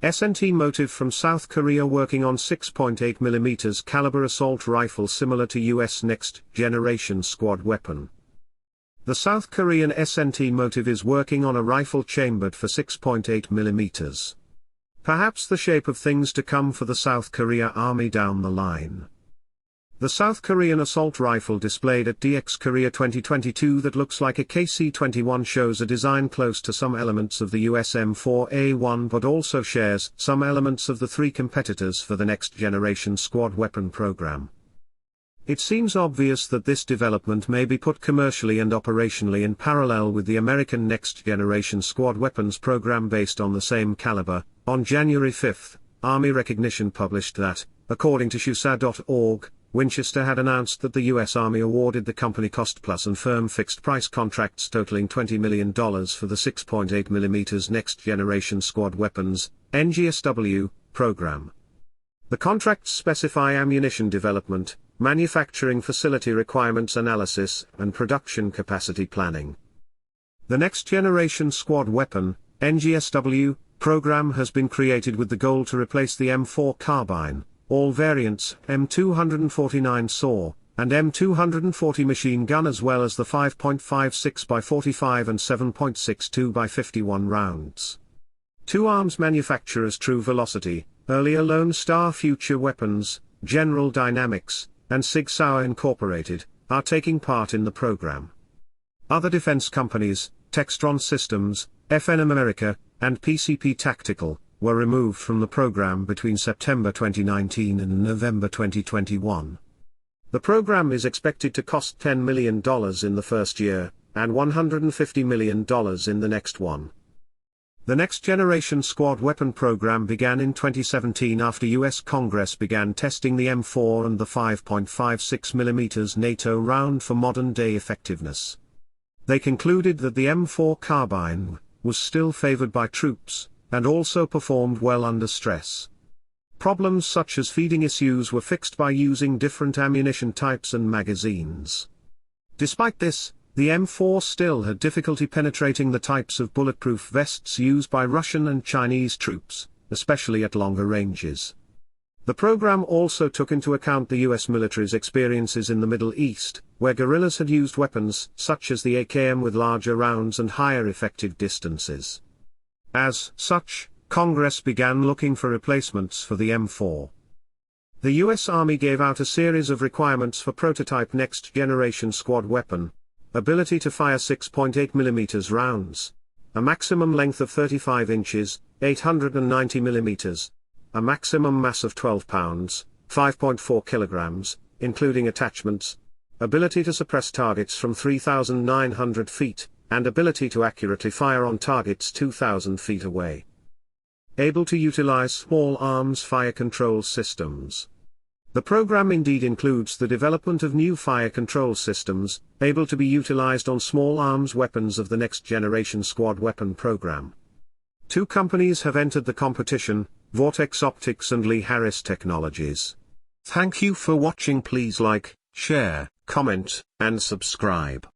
SNT Motiv from South Korea working on 6.8mm caliber assault rifle similar to US next generation squad weapon. The South Korean SNT Motiv is working on a rifle chambered for 6.8mm. Perhaps the shape of things to come for the South Korea Army down the line. The South Korean assault rifle displayed at DX Korea 2022 that looks like a KC-21 shows a design close to some elements of the US M4A1 but also shares some elements of the three competitors for the next generation squad weapon program. It seems obvious that this development may be put commercially and operationally in parallel with the American next generation squad weapons program based on the same caliber. On January 5, Army Recognition published that, according to SHUSA.org, Winchester had announced that the U.S. Army awarded the company cost-plus and firm fixed-price contracts totaling $20 million for the 6.8mm next-generation squad weapons, NGSW, program. The contracts specify ammunition development, manufacturing facility requirements analysis, and production capacity planning. The next-generation squad weapon, NGSW, program has been created with the goal to replace the M4 carbine, all variants, M249 SAW, and M240 machine gun as well as the 5.56x45 and 7.62x51 rounds. Two arms manufacturers True Velocity, earlier Lone Star Future Weapons, General Dynamics, and Sig Sauer Incorporated, are taking part in the program. Other defense companies, Textron Systems, FN America, and PCP Tactical, were removed from the program between September 2019 and November 2021. The program is expected to cost $10 million in the first year, and $150 million in the next one. The Next Generation Squad Weapon program began in 2017 after US Congress began testing the M4 and the 5.56mm NATO round for modern-day effectiveness. They concluded that the M4 carbine was still favored by troops, and also performed well under stress. Problems such as feeding issues were fixed by using different ammunition types and magazines. Despite this, the M4 still had difficulty penetrating the types of bulletproof vests used by Russian and Chinese troops, especially at longer ranges. The program also took into account the US military's experiences in the Middle East, where guerrillas had used weapons such as the AKM with larger rounds and higher effective distances. As such, Congress began looking for replacements for the M4. The US Army gave out a series of requirements for prototype next-generation squad weapon: ability to fire 6.8mm rounds, a maximum length of 35 inches, 890mm, a maximum mass of 12 pounds, 5.4 kilograms, including attachments, ability to suppress targets from 3,900 feet, and ability to accurately fire on targets 2,000 feet away. Able to utilize small arms fire control systems. The program indeed includes the development of new fire control systems, able to be utilized on small arms weapons of the Next Generation Squad Weapon program. Two companies have entered the competition, Vortex Optics and Lee Harris Technologies. Thank you for watching. Please like, share, comment, and subscribe.